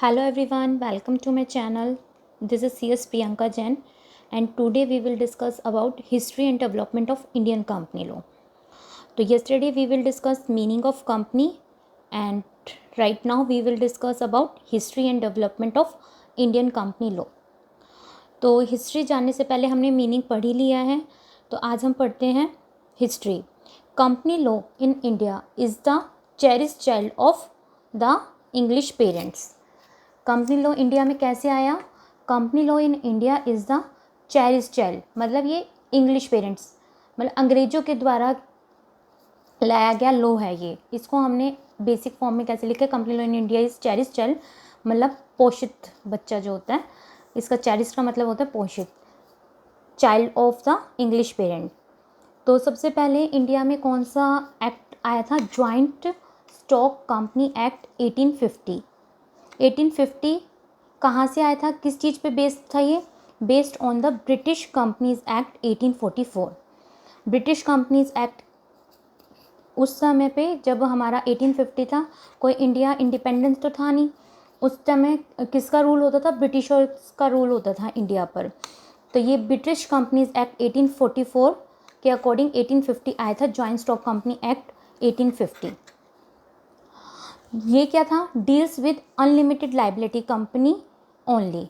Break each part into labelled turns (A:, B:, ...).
A: Hello everyone, welcome to my channel. This is CS Priyanka Jain and today we will discuss about history and development of Indian company law. So yesterday we will discuss meaning of company and right now we will discuss about history and development of Indian company law. तो history जानने से पहले हमने meaning पढ़ ही लिया है, तो आज हम पढ़ते हैं history. Company law in India is the cherished child of the English parents. Company law India में कैसे आया? Company law in India is the cherished child, मतलब ये इंग्लिश पेरेंट्स मतलब अंग्रेज़ों के द्वारा लाया गया लॉ है ये. इसको हमने बेसिक फॉर्म में कैसे लिखा? Company law in India is cherished child, मतलब पोषित बच्चा जो होता है, इसका चेरिश्ड का मतलब होता है पोषित, child of the English parent. तो सबसे पहले इंडिया में कौन सा एक्ट आया था? Joint stock company act 1850. 1850 कहाँ से आया था? किस चीज़ पे बेस्ड था ये? Based on the British companies act 1844. British companies act उस समय पे जब हमारा 1850 था, कोई इंडिया इंडिपेंडेंस तो था नहीं. उस समय किसका रूल होता था? ब्रिटिशर्स का रूल होता था इंडिया पर. तो ये ब्रिटिश कंपनीज एक्ट 1844 के अकॉर्डिंग 1850 आया था जॉइंट स्टॉक कंपनी एक्ट 1850. ये क्या था? Deals with unlimited liability company only.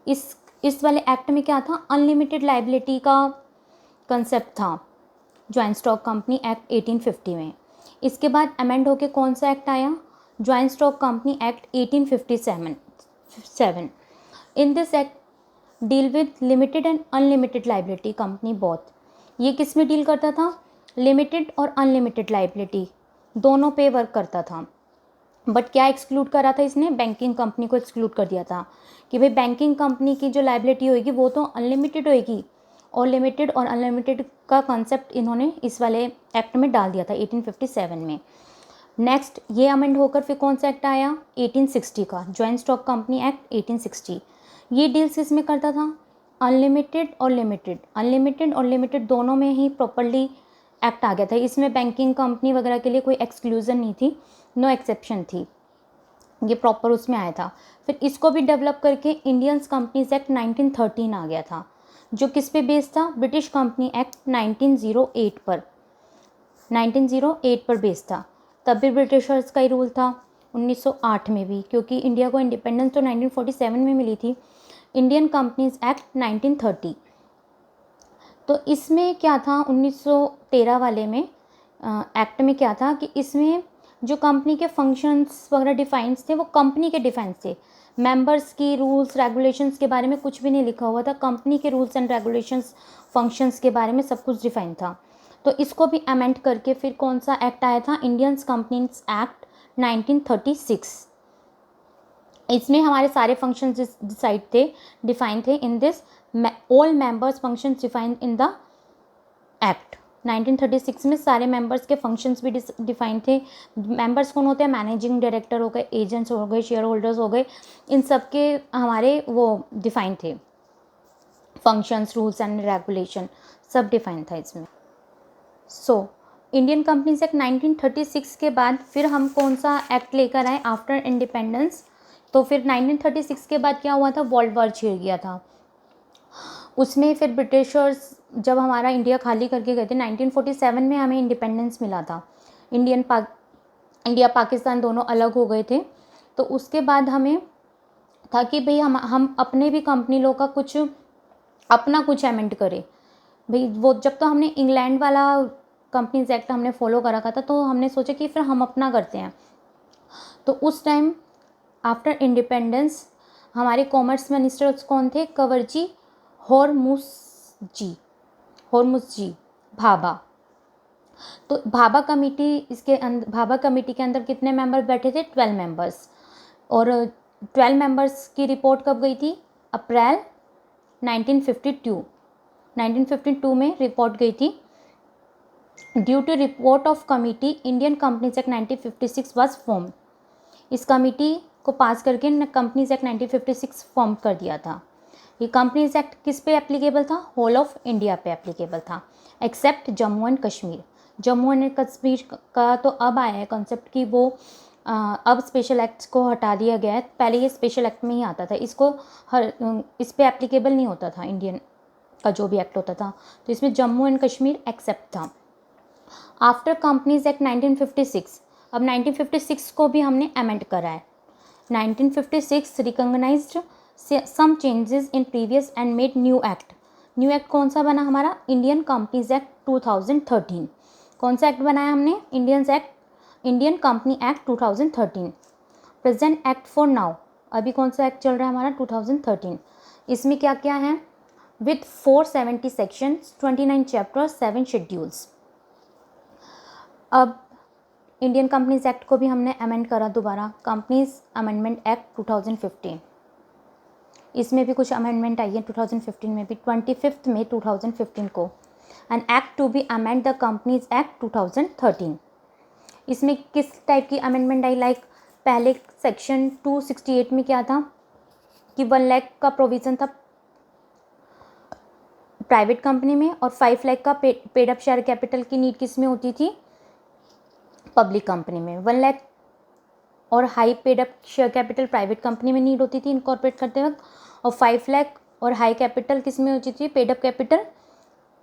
A: इस वाले एक्ट में क्या था? अनलिमिटेड लाइबिलिटी का कंसेप्ट था जॉइंट स्टॉक कंपनी एक्ट 1850 में. इसके बाद अमेंड होके कौन सा एक्ट आया? Joint stock company act 1857. In this act deal with limited and unlimited liability company both. ये किस में डील करता था? लिमिटेड और अनलिमिटेड लाइबिलिटी दोनों पे वर्क करता था. बट क्या एक्सक्लूड करा था इसने? बैंकिंग कंपनी को एक्सक्लूड कर दिया था कि भाई बैंकिंग कंपनी की जो लाइबिलिटी होगी वो तो अनलिमिटेड होगी, और लिमिटेड और अनलिमिटेड का कॉन्सेप्ट इन्होंने इस वाले एक्ट में डाल दिया था 1857 में. नेक्स्ट ये अमेंड होकर फिर कौन सा एक्ट आया? 1860 का जॉइंट स्टॉक कंपनी एक्ट 1860. ये डील्स किस में करता था? अनलिमिटेड और लिमिटेड. अनलिमिटेड और लिमिटेड दोनों में ही प्रॉपर्ली एक्ट आ गया था. इसमें बैंकिंग कंपनी वगैरह के लिए कोई एक्सक्लूजन नहीं थी, नो एक्सेप्शन थी, ये प्रॉपर उसमें आया था. फिर इसको भी डेवलप करके इंडियंस कंपनीज एक्ट 1913 आ गया था, जो किस पे बेस्ड था? ब्रिटिश कंपनी एक्ट 1908 पर. 1908 पर बेस्ड था. तब भी ब्रिटिशर्स का ही रूल था. 1908 में भी, क्योंकि इंडिया को इंडिपेंडेंस तो 1947 में मिली थी. Indian companies act 1930. तो इसमें क्या था? 1913 वाले में एक्ट में क्या था कि इसमें जो कंपनी के फंक्शंस वगैरह डिफाइंस थे वो कंपनी के डिफाइंस थे. मेंबर्स की रूल्स रेगुलेशंस के बारे में कुछ भी नहीं लिखा हुआ था. कंपनी के रूल्स एंड रेगुलेशंस फंक्शंस के बारे में सब कुछ डिफाइन था. तो इसको भी अमेंड करके फिर कौन सा एक्ट आया था? Indians companies act 1936. इसमें हमारे सारे फंक्शंस डिसाइड थे, डिफाइन थे in this. All members functions defined in the act. 1936 में सारे मेंबर्स के फंक्शंस भी डिफाइन थे. मेंबर्स कौन होते हैं? मैनेजिंग डायरेक्टर हो गए, एजेंट्स हो गए, शेयर होल्डर्स हो गए, इन सब के हमारे वो डिफाइन थे. फंक्शंस, रूल्स एंड रेगुलेशन सब डिफाइन था इसमें. सो इंडियन कंपनीज एक्ट 1936 के बाद फिर हम कौन सा एक्ट लेकर आए आफ्टर इंडिपेंडेंस? तो फिर 1936 के बाद क्या हुआ था? वर्ल्ड वॉर छिड़ गया था. उसमें फिर ब्रिटिशर्स जब हमारा इंडिया खाली करके गए थे 1947 में, हमें इंडिपेंडेंस मिला था. इंडिया पाकिस्तान दोनों अलग हो गए थे. तो उसके बाद हमें था कि भाई हम अपने भी कंपनी लॉ का कुछ अपना कुछ अमेंड करें. भाई वो जब तो हमने इंग्लैंड वाला कंपनीज एक्ट हमने फॉलो कर रखा था, तो हमने सोचा कि फिर हम अपना करते हैं. तो उस टाइम आफ्टर इंडिपेंडेंस हमारे कॉमर्स मिनिस्टर कौन थे? कंवरजी होरमुसजी भाभा. तो भाभा कमेटी के अंदर कितने मेंबर बैठे थे? 12 मेंबर्स. और 12 मेंबर्स की रिपोर्ट कब गई थी? अप्रैल 1952 में रिपोर्ट गई थी. Due to report of committee Indian companies act 1956 was form. इस कमिटी को पास करके कंपनीज एक्ट 1956 फॉर्म कर दिया था. ये कंपनीज एक्ट किस पे एप्लीकेबल था? होल ऑफ इंडिया पे एप्लीकेबल था, except Jammu and Kashmir. Jammu and Kashmir का तो अब आया है कॉन्सेप्ट कि वो अब स्पेशल एक्ट्स को हटा दिया गया है। पहले ये स्पेशल एक्ट में ही आता था, इसको इस पे एप्लीकेबल नहीं होता था इंडियन का जो भी एक्ट होता था, तो इसमें जम्मू एंड कश्मीर एक्सेप्ट था। आफ्टर कंपनीज एक्ट 1956, अब 1956 को भी हमने अमेंड करा है। 1956 recognised some changes in previous and made new act. New act कौन सा बना हमारा? Indian companies act 2013। कौन सा एक्ट बनाया हमने? Indian company act 2013। Present act for now, अभी कौन सा एक्ट चल रहा है हमारा? 2013। इसमें क्या क्या है? With 470 sections, 29 chapters, 7 schedules. अब इंडियन कंपनीज एक्ट को भी हमने अमेंड करा दोबारा, कंपनीज अमेंडमेंट एक्ट 2015। इसमें भी कुछ अमेंडमेंट आई है 2015 में भी, 25 मई 2015 को। An act to be amend the companies act 2013। इसमें किस टाइप की अमेंडमेंट आई? लाइक पहले सेक्शन 268 में क्या था कि 1 लाख का प्रोविज़न था प्राइवेट कंपनी में, और 5 लाख का पेड अप शेयर कैपिटल की नीड किस में होती थी? पब्लिक कंपनी में। 1 लाख और high paid up share capital private company में नीड होती थी इनकॉर्पोरेट करते वक्त, और 5 लाख और हाई कैपिटल किस में होती थी? Paid up capital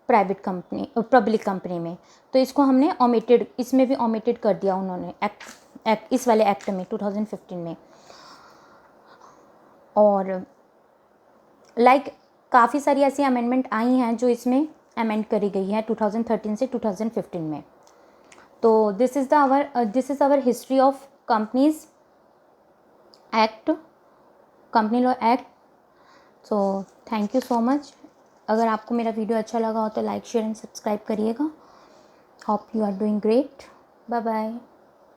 A: private company public company में। तो इसको हमने ओमिटेड, इसमें भी ओमिटेड कर दिया उन्होंने एक्ट इस वाले एक्ट में 2015 में। और लाइक काफ़ी सारी ऐसी अमेंडमेंट आई हैं जो इसमें अमेंड करी गई है 2013 से 2015 में। तो this is our history of companies act, company law act. So thank you so much. अगर आपको मेरा वीडियो अच्छा लगा हो तो लाइक, शेयर एंड सब्सक्राइब करिएगा। Hope you are doing great. Bye bye.